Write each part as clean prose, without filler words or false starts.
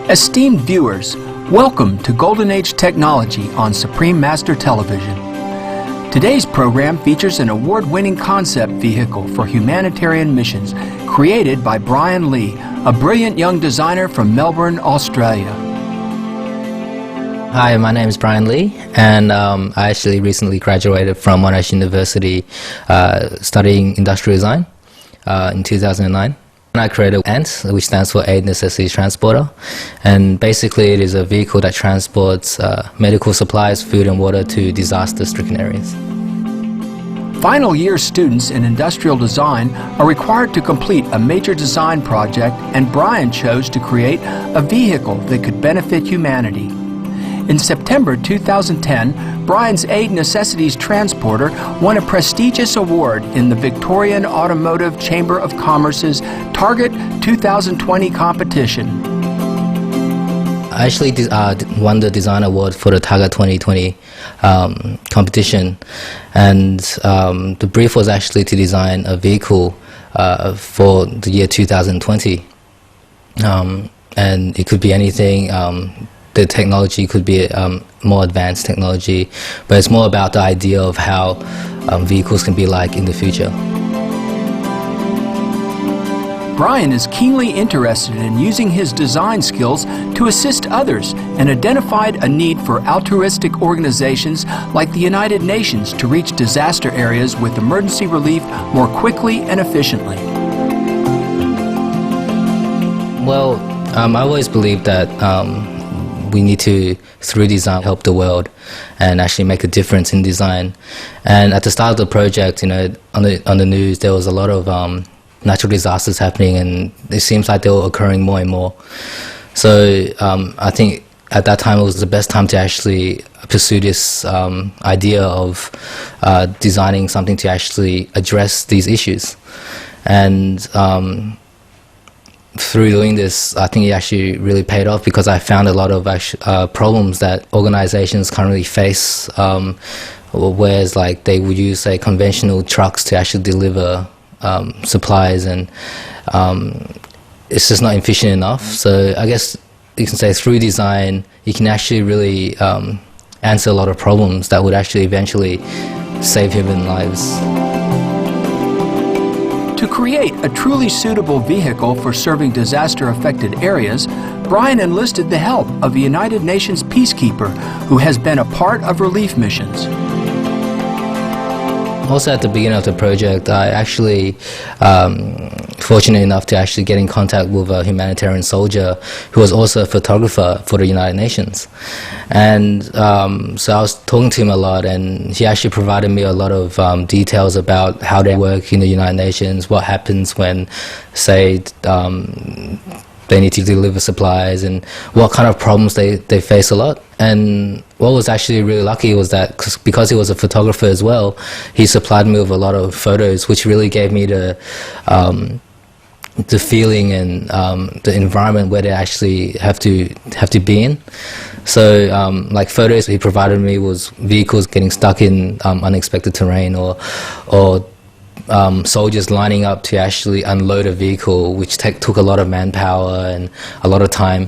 Esteemed viewers, welcome to Golden Age Technology on Supreme Master Television. Today's program features an award-winning concept vehicle for humanitarian missions created by Brian Lee, a brilliant young designer from Melbourne, Australia. Hi, my name is Brian Lee, and I actually recently graduated from Monash University studying industrial design in 2009. I created ANT, which stands for Aid Necessity Transporter, and basically it is a vehicle that transports medical supplies, food and water to disaster-stricken areas. Final year students in industrial design are required to complete a major design project, and Brian chose to create a vehicle that could benefit humanity. In September 2010, Brian's Aid Necessities Transporter won a prestigious award in the Victorian Automotive Chamber of Commerce's Target 2020 competition. I actually won the design award for the Target 2020 competition, and the brief was actually to design a vehicle for the year 2020, and it could be anything. The technology could be more advanced technology, but it's more about the idea of how vehicles can be like in the future. Brian is keenly interested in using his design skills to assist others and identified a need for altruistic organizations like the United Nations to reach disaster areas with emergency relief more quickly and efficiently. Well, I always believed that we need to, through design, help the world and actually make a difference in design. And at the start of the project, on the news, there was a lot of natural disasters happening, and it seems like they were occurring more and more. So I think at that time it was the best time to actually pursue this idea of designing something to actually address these issues. And through doing this, I think it actually really paid off, because I found a lot of problems that organizations currently face, whereas like they would use, say, conventional trucks to actually deliver supplies, and it's just not efficient enough. So I guess you can say through design, you can actually really answer a lot of problems that would actually eventually save human lives. To create a truly suitable vehicle for serving disaster-affected areas, Brian enlisted the help of a United Nations peacekeeper who has been a part of relief missions. Also at the beginning of the project, I actually fortunate enough to actually get in contact with a humanitarian soldier who was also a photographer for the United Nations. And so I was talking to him a lot, and he actually provided me a lot of details about how they work in the United Nations, what happens when, say, they need to deliver supplies, and what kind of problems they face a lot. And what was actually really lucky was that because he was a photographer as well, he supplied me with a lot of photos, which really gave me the feeling and the environment where they actually have to be in. So like photos he provided me was vehicles getting stuck in unexpected terrain, or soldiers lining up to actually unload a vehicle, which took a lot of manpower and a lot of time.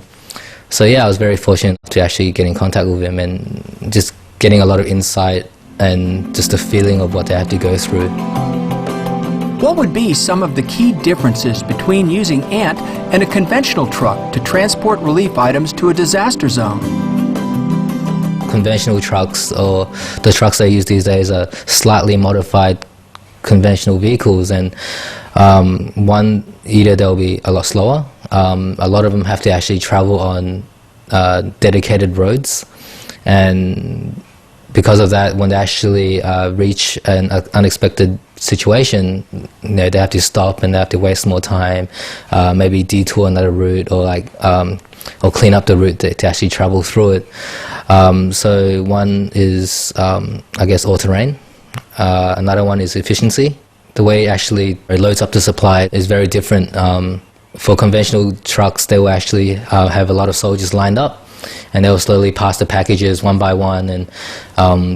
So yeah, I was very fortunate to actually get in contact with him and just getting a lot of insight and just a feeling of what they have to go through. What would be some of the key differences between using ANT and a conventional truck to transport relief items to a disaster zone? Conventional trucks, or the trucks they use these days, are slightly modified conventional vehicles, and either they'll be a lot slower. A lot of them have to actually travel on dedicated roads, and because of that, when they actually reach an unexpected situation, they have to stop and they have to waste more time, maybe detour another route, or clean up the route to actually travel through it. So one is, I guess, all-terrain. Another one is efficiency. The way it actually loads up the supply is very different. For conventional trucks, they will actually have a lot of soldiers lined up, and they'll slowly pass the packages one by one, and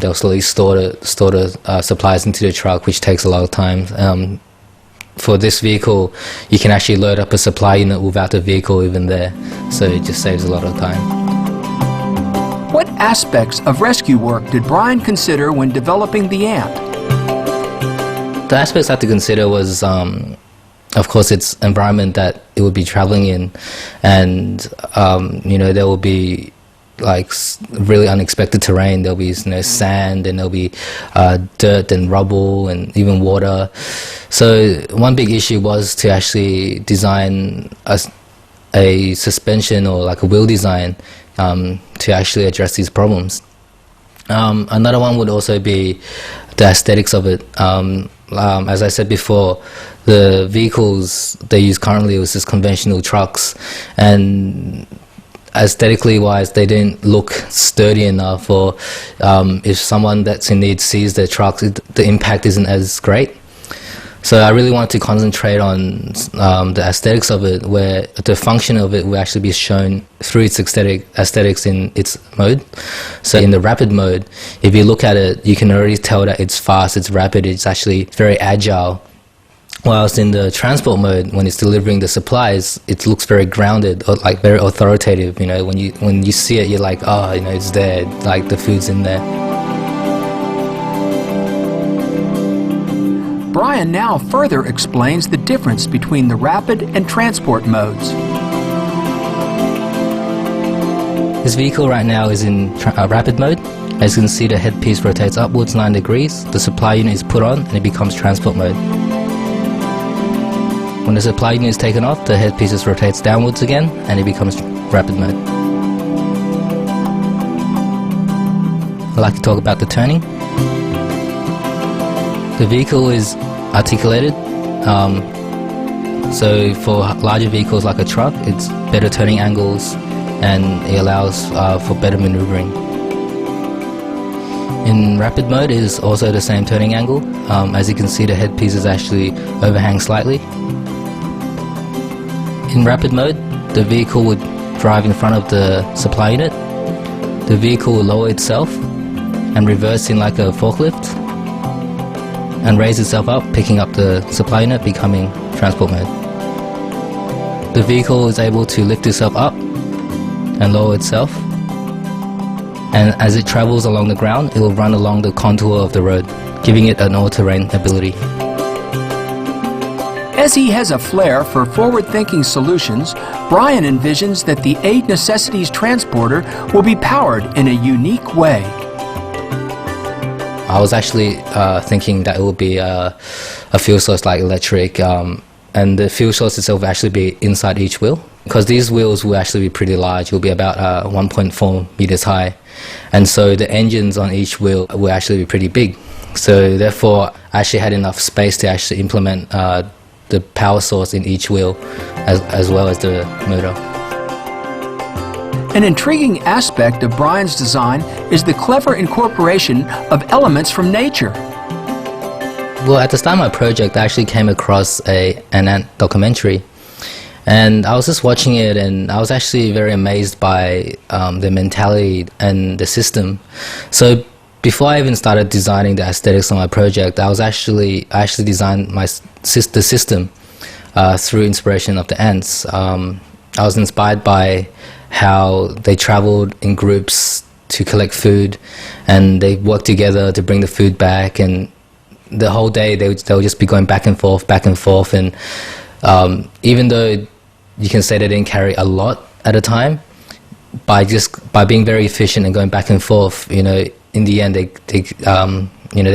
they'll slowly store the supplies into the truck, which takes a lot of time. For this vehicle, you can actually load up a supply unit without the vehicle even there, so it just saves a lot of time. What aspects of rescue work did Brian consider when developing the ant? The aspects I had to consider was, of course, its environment that it would be traveling in, and there will be like really unexpected terrain. There'll be sand, and there'll be dirt and rubble and even water. So one big issue was to actually design a suspension or like a wheel design to actually address these problems. Another one would also be the aesthetics of it. As I said before, the vehicles they use currently was just conventional trucks, and aesthetically wise they didn't look sturdy enough, or if someone that's in need sees their trucks, the impact isn't as great. So I really wanted to concentrate on the aesthetics of it, where the function of it will actually be shown through its aesthetics in its mode. So in the rapid mode, if you look at it, you can already tell that it's fast, it's rapid, it's actually very agile. Whilst in the transport mode, when it's delivering the supplies, it looks very grounded, or like very authoritative. When you see it, you're like, oh, it's there, like the food's in there. Brian now further explains the difference between the rapid and transport modes. This vehicle right now is in rapid mode. As you can see, the headpiece rotates upwards 9 degrees, the supply unit is put on, and it becomes transport mode. When the supply unit is taken off, the headpiece just rotates downwards again, and it becomes rapid mode. I'd like to talk about the turning. The vehicle is articulated, so for larger vehicles like a truck, it's better turning angles, and it allows for better maneuvering. In rapid mode, it is also the same turning angle. As you can see, the headpiece is actually overhang slightly. In rapid mode, the vehicle would drive in front of the supply unit. The vehicle will lower itself and reverse in like a forklift, and raise itself up, picking up the supply unit, becoming transport mode. The vehicle is able to lift itself up and lower itself, and as it travels along the ground, it will run along the contour of the road, giving it an all-terrain ability. As he has a flair for forward-thinking solutions, Brian envisions that the Aid Necessities Transporter will be powered in a unique way. I was actually thinking that it would be a fuel source like electric, and the fuel source itself will actually be inside each wheel, because these wheels will actually be pretty large. It will be about 1.4 meters high, and so the engines on each wheel will actually be pretty big. So therefore, I actually had enough space to actually implement the power source in each wheel, as well as the motor. An intriguing aspect of Brian's design is the clever incorporation of elements from nature. Well, at the start of my project, I actually came across an ant documentary, and I was just watching it, and I was actually very amazed by the mentality and the system. So before I even started designing the aesthetics of my project, I actually designed the system through inspiration of the ants. I was inspired by how they traveled in groups to collect food, and they worked together to bring the food back, and the whole day they would just be going back and forth, and even though you can say they didn't carry a lot at a time, by being very efficient and going back and forth, in the end they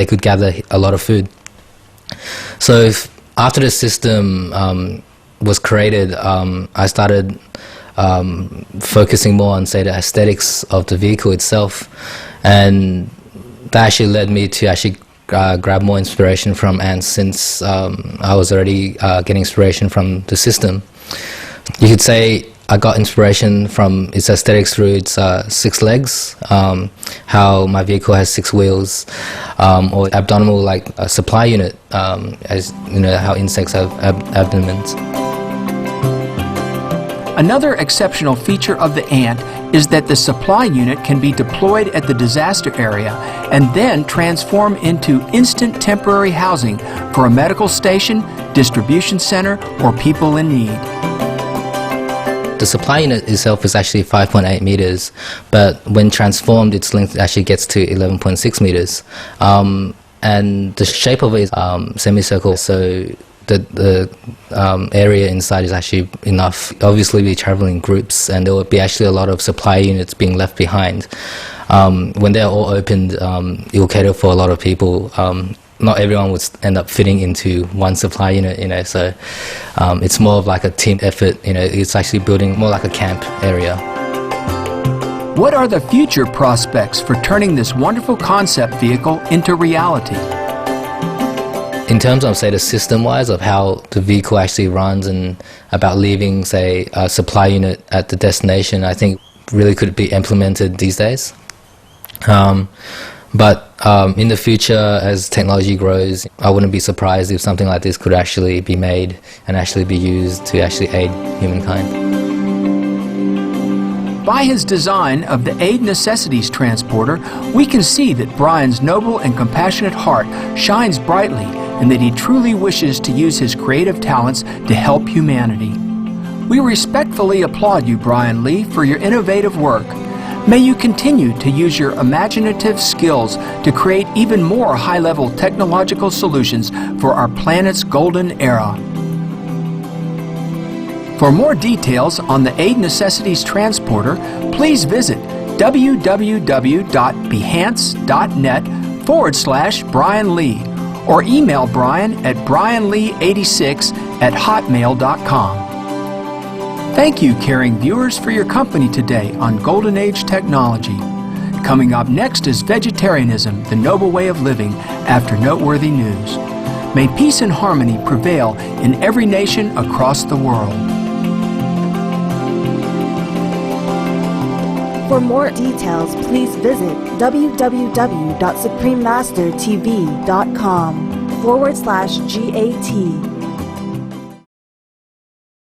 could gather a lot of food. So after the system was created, I started focusing more on, say, the aesthetics of the vehicle itself, and that actually led me to actually grab more inspiration from ants, since I was already getting inspiration from the system. You could say I got inspiration from its aesthetics through its 6 legs, how my vehicle has 6 wheels, or abdominal like a supply unit, as how insects have abdomens. Another exceptional feature of the Ant is that the supply unit can be deployed at the disaster area and then transform into instant temporary housing for a medical station, distribution center, or people in need. The supply unit itself is actually 5.8 meters, but when transformed, its length actually gets to 11.6 meters. And the shape of it is semicircle, so the area inside is actually enough. Obviously, we travel in groups, and there will be actually a lot of supply units being left behind. When they're all opened, it will cater for a lot of people. Not everyone would end up fitting into one supply unit, so it's more of like a team effort. It's actually building more like a camp area. What are the future prospects for turning this wonderful concept vehicle into reality? In terms of, say, the system-wise of how the vehicle actually runs and about leaving, say, a supply unit at the destination, I think really could be implemented these days. But in the future, as technology grows, I wouldn't be surprised if something like this could actually be made and actually be used to actually aid humankind. By his design of the Aid Necessities Transporter, we can see that Brian's noble and compassionate heart shines brightly and that he truly wishes to use his creative talents to help humanity. We respectfully applaud you, Brian Lee, for your innovative work. May you continue to use your imaginative skills to create even more high-level technological solutions for our planet's golden era. For more details on the Aid Necessities Transporter, please visit www.behance.net/Brian Lee or email Brian at brianlee86@hotmail.com. Thank you, caring viewers, for your company today on Golden Age Technology. Coming up next is Vegetarianism, the Noble Way of Living, after noteworthy news. May peace and harmony prevail in every nation across the world. For more details, please visit www.suprememastertv.com/GAT.